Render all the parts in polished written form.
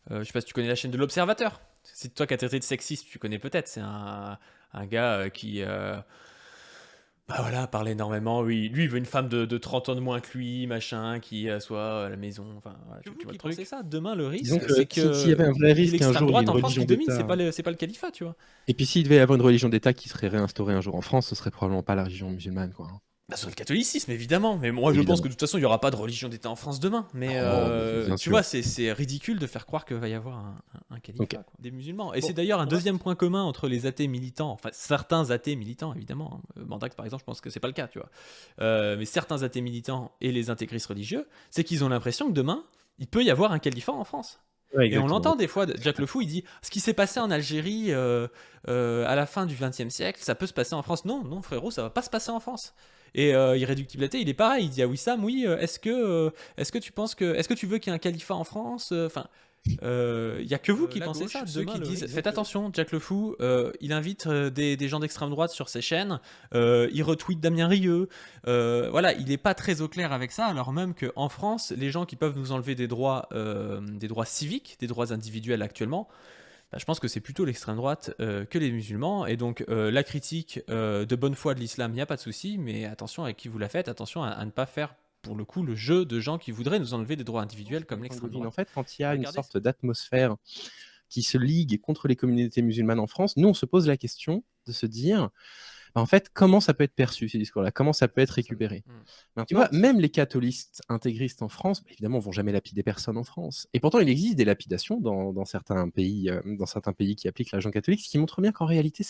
Je sais pas si tu connais la chaîne de l'Observateur. C'est toi qui as traité de sexiste, tu connais peut-être. C'est un gars qui bah voilà, parle énormément. Oui, lui, il veut une femme de 30 ans de moins que lui, machin, qui soit à la maison. Enfin, voilà, tu vois le truc. Ça, demain, le Disons risque, que c'est s'il y avait un vrai qu'il y ait risque qu'un l'extrême jour il y ait droite une en France religion qui domine, d'État, c'est pas le califat, tu vois. et puis s'il devait y avoir une religion d'État qui serait réinstaurée un jour en France, ce serait probablement pas la religion musulmane, quoi. Bah, sur le catholicisme, évidemment. Mais moi, je pense que Évidemment. de toute façon, il n'y aura pas de religion d'État en France demain. Mais Oh, bien tu sûr. vois, c'est ridicule de faire croire qu'il va y avoir un Ok. califat, quoi, des musulmans. Et c'est d'ailleurs un deuxième point commun entre les athées militants, enfin certains athées militants, évidemment. Mandax, par exemple, je pense que c'est pas le cas, tu vois. Mais certains athées militants et les intégristes religieux, c'est qu'ils ont l'impression que demain, il peut y avoir un califat en France. Ouais, Et on exactement. l'entend des fois, Jack Le Fou, il dit ce qui s'est passé en Algérie à la fin du XXe siècle, ça peut se passer en France. Non, non, frérot, ça va pas se passer en France. Et Irréductibilité, il est pareil. Il dit à Wissam, oui, est-ce que tu penses que, est-ce que tu veux qu'il y ait un califat en France? Enfin, il y a que vous qui pensez ça. Ceux qui disent, faites attention, Jack Le Fou, il invite des gens d'extrême droite sur ses chaînes, il retweet Damien Rieu. Voilà, il n'est pas très au clair avec ça, alors même qu'en France, les gens qui peuvent nous enlever des droits civiques, des droits individuels actuellement, bah, je pense que c'est plutôt l'extrême droite que les musulmans. Et donc, la critique de bonne foi de l'islam, il n'y a pas de souci, mais attention avec qui vous la faites, attention à ne pas faire, pour le coup, le jeu de gens qui voudraient nous enlever des droits individuels comme l'extrême droite. En fait, quand il y a une Regardez. sorte d'atmosphère qui se ligue contre les communautés musulmanes en France, nous, on se pose la question de se dire, bah, en fait, comment ça peut être perçu, ces discours-là? Comment ça peut être récupéré? Ben, tu vois, même les catholiques intégristes en France, bah, évidemment, vont jamais lapider personne en France. Et pourtant, il existe des lapidations dans certains pays qui appliquent la religion catholique, ce qui montre bien qu'en réalité,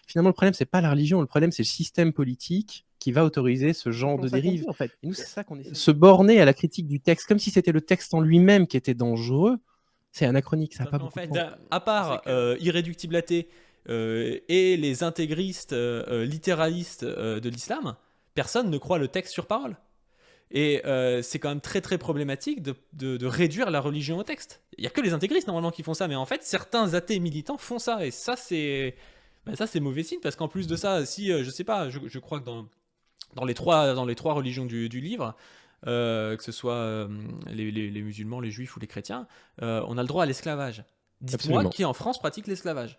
finalement, le problème, c'est pas la religion, le problème, c'est le système politique qui va autoriser ce genre de dérive. En fait. Et nous, c'est ça qu'on essaie. Se borner à la critique du texte, comme si c'était le texte en lui-même qui était dangereux, c'est anachronique, ça n'a pas En beaucoup de fait, sens. à part Irréductibilité et les intégristes littéralistes de l'islam, personne ne croit le texte sur parole. Et c'est quand même très très problématique de réduire la religion au texte. Il n'y a que les intégristes normalement qui font ça, mais en fait certains athées militants font ça, et ça c'est mauvais signe, parce qu'en plus de ça, si je sais pas, je crois que dans les trois religions du livre, que ce soit les musulmans, les juifs ou les chrétiens, on a le droit à l'esclavage. Dites-moi Absolument. qui en France pratique l'esclavage.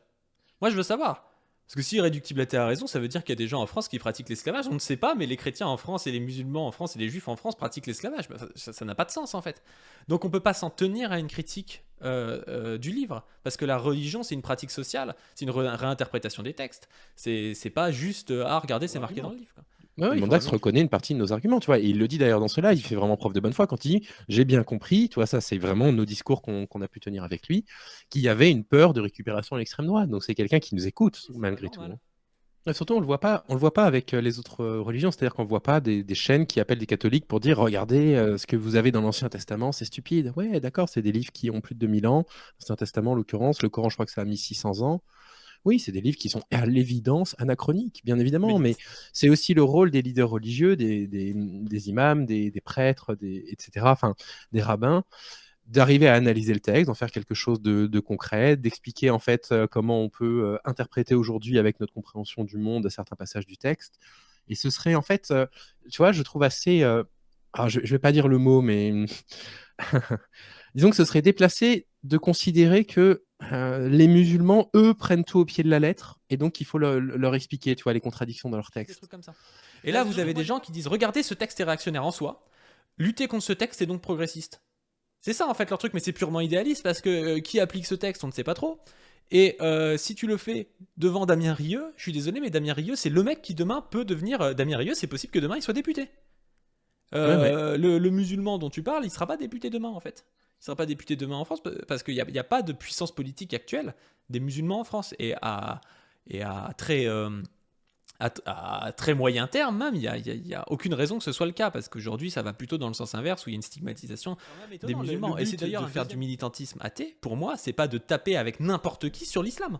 Moi je veux savoir. Parce que si Irréductibilité a raison, ça veut dire qu'il y a des gens en France qui pratiquent l'esclavage. On ne sait pas, mais les chrétiens en France et les musulmans en France et les juifs en France pratiquent l'esclavage. Bah, ça n'a pas de sens en fait. Donc on ne peut pas s'en tenir à une critique du livre, parce que la religion c'est une pratique sociale, c'est une réinterprétation des textes. C'est pas juste ah regardez c'est marqué dans le livre, quoi. Ouais, Mandax reconnaît une partie de nos arguments, tu vois, et il le dit d'ailleurs dans cela, il fait vraiment preuve de bonne foi quand il dit « j'ai bien compris », tu vois, ça c'est vraiment nos discours qu'on a pu tenir avec lui, qu'il y avait une peur de récupération à l'extrême droite, donc c'est quelqu'un qui nous écoute, malgré tout. Hein. Et surtout, on le voit pas avec les autres religions, c'est-à-dire qu'on ne voit pas des chaînes qui appellent des catholiques pour dire « regardez ce que vous avez dans l'Ancien Testament, c'est stupide ». Ouais, d'accord, c'est des livres qui ont plus de 2000 ans, l'Ancien Testament en l'occurrence, le Coran je crois que ça a mis 600 ans. Oui, c'est des livres qui sont à l'évidence anachroniques, bien évidemment, mais c'est aussi le rôle des leaders religieux, des imams, des prêtres, etc., enfin, des rabbins, d'arriver à analyser le texte, d'en faire quelque chose de concret, d'expliquer en fait comment on peut interpréter aujourd'hui avec notre compréhension du monde certains passages du texte. Et ce serait en fait, tu vois, je trouve assez... je ne vais pas dire le mot, mais disons que ce serait déplacé de considérer que les musulmans, eux, prennent tout au pied de la lettre, et donc il faut leur expliquer, tu vois, les contradictions dans leur texte. Des trucs comme ça. Et là, vous avez des gens qui disent regardez, ce texte est réactionnaire en soi, lutter contre ce texte est donc progressiste. C'est ça en fait leur truc, mais c'est purement idéaliste, parce que qui applique ce texte, on ne sait pas trop. Et si tu le fais devant Damien Rieu, je suis désolé, mais Damien Rieu, c'est le mec qui demain peut devenir... Damien Rieu, c'est possible que demain il soit député. Ouais. Le musulman dont tu parles, il sera pas député demain en fait. Il sera pas député demain en France, parce qu'il n'y a pas de puissance politique actuelle des musulmans en France. Et à très moyen terme même, il y a aucune raison que ce soit le cas, parce qu'aujourd'hui ça va plutôt dans le sens inverse, où il y a une stigmatisation des musulmans. Et c'est d'ailleurs de faire du militantisme athée, pour moi, c'est pas de taper avec n'importe qui sur l'islam.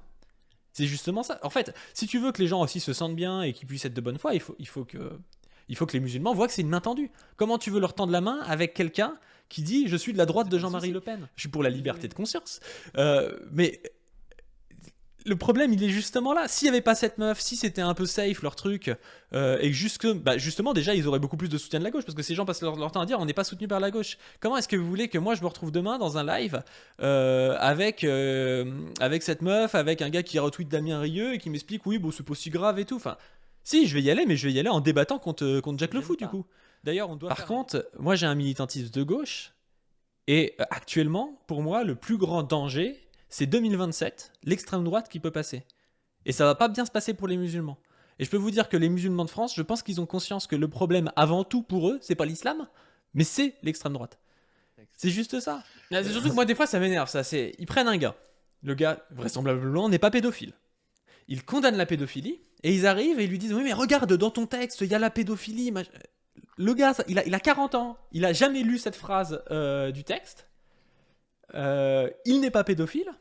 C'est justement ça. En fait, si tu veux que les gens aussi se sentent bien et qu'ils puissent être de bonne foi, il faut que les musulmans voient que c'est une main tendue. Comment tu veux leur tendre la main avec quelqu'un qui dit je suis de la droite de Jean-Marie Le Pen, je suis pour la liberté de conscience, mais le problème, il est justement là. S'il n'y avait pas cette meuf, si c'était un peu safe leur truc, et que justement, déjà, ils auraient beaucoup plus de soutien de la gauche, parce que ces gens passent leur temps à dire on n'est pas soutenu par la gauche. Comment est-ce que vous voulez que moi je me retrouve demain dans un live avec cette meuf, avec un gars qui retweet Damien Rieu et qui m'explique oui, bon, c'est pas si grave et tout. Enfin, si, je vais y aller, mais je vais y aller en débattant contre Jack Le Fou, du coup. D'ailleurs, Par contre, moi j'ai un militantisme de gauche, et actuellement, pour moi, le plus grand danger, c'est 2027, l'extrême droite qui peut passer. Et ça va pas bien se passer pour les musulmans. Et je peux vous dire que les musulmans de France, je pense qu'ils ont conscience que le problème, avant tout pour eux, c'est pas l'islam, mais c'est l'extrême droite. C'est juste ça. C'est surtout que moi, des fois, ça m'énerve. Ils prennent un gars. Le gars, vraisemblablement, n'est pas pédophile. Ils condamnent la pédophilie, et ils arrivent et ils lui disent oui, mais regarde, dans ton texte, il y a la pédophilie. Le gars, il a 40 ans, il a jamais lu cette phrase du texte. Il n'est pas pédophile.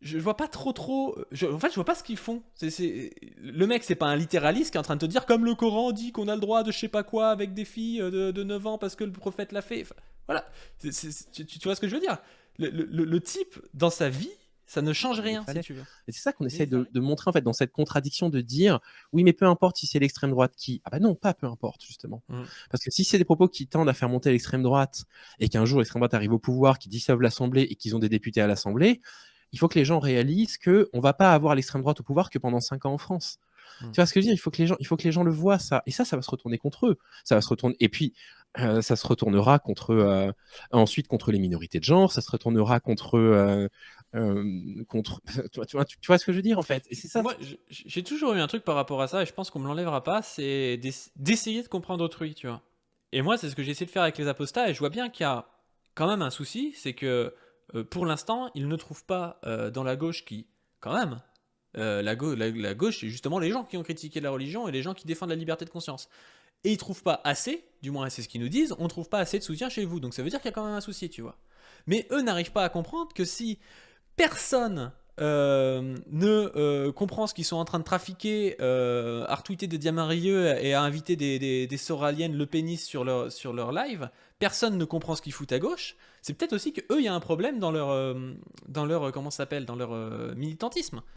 Je vois pas trop. En fait, je vois pas ce qu'ils font. Le mec, c'est pas un littéraliste qui est en train de te dire comme le Coran dit qu'on a le droit de je sais pas quoi avec des filles de 9 ans parce que le prophète l'a fait. Enfin, voilà. Tu vois ce que je veux dire? Le type, dans sa vie, ça ne change rien, si tu veux. Et c'est ça qu'on essaie de montrer en fait dans cette contradiction de dire oui, mais peu importe si c'est l'extrême droite qui. Ah bah non, pas peu importe justement. Parce que si c'est des propos qui tendent à faire monter l'extrême droite et qu'un jour l'extrême droite arrive au pouvoir, qu'ils dissolvent l'Assemblée et qu'ils ont des députés à l'Assemblée, il faut que les gens réalisent qu'on ne va pas avoir l'extrême droite au pouvoir que pendant 5 ans en France. Tu vois ce que je veux dire? Il faut que les gens le voient, ça. Et ça va se retourner contre eux. Ça va se retourner. Et puis, ça se retournera ensuite contre les minorités de genre, ça se retournera contre. Tu vois ce que je veux dire en fait? Et c'est ça. Moi, j'ai toujours eu un truc par rapport à ça, et je pense qu'on me l'enlèvera pas, c'est d'essayer de comprendre autrui, tu vois. Et moi, c'est ce que j'ai essayé de faire avec les apostats, et je vois bien qu'il y a quand même un souci, c'est que pour l'instant, ils ne trouvent pas dans la gauche qui, quand même, la gauche, c'est justement les gens qui ont critiqué la religion et les gens qui défendent la liberté de conscience. Et ils trouvent pas assez, du moins c'est ce qu'ils nous disent, on trouve pas assez de soutien chez vous. Donc ça veut dire qu'il y a quand même un souci, tu vois. Mais eux n'arrivent pas à comprendre que si personne ne comprend ce qu'ils sont en train de trafiquer, à retweeter des diamarieux et à inviter des soraliennes le pénis sur leur live, personne ne comprend ce qu'ils foutent à gauche. C'est peut-être aussi qu'eux, il y a un problème dans leur comment ça s'appelle, dans leur militantisme.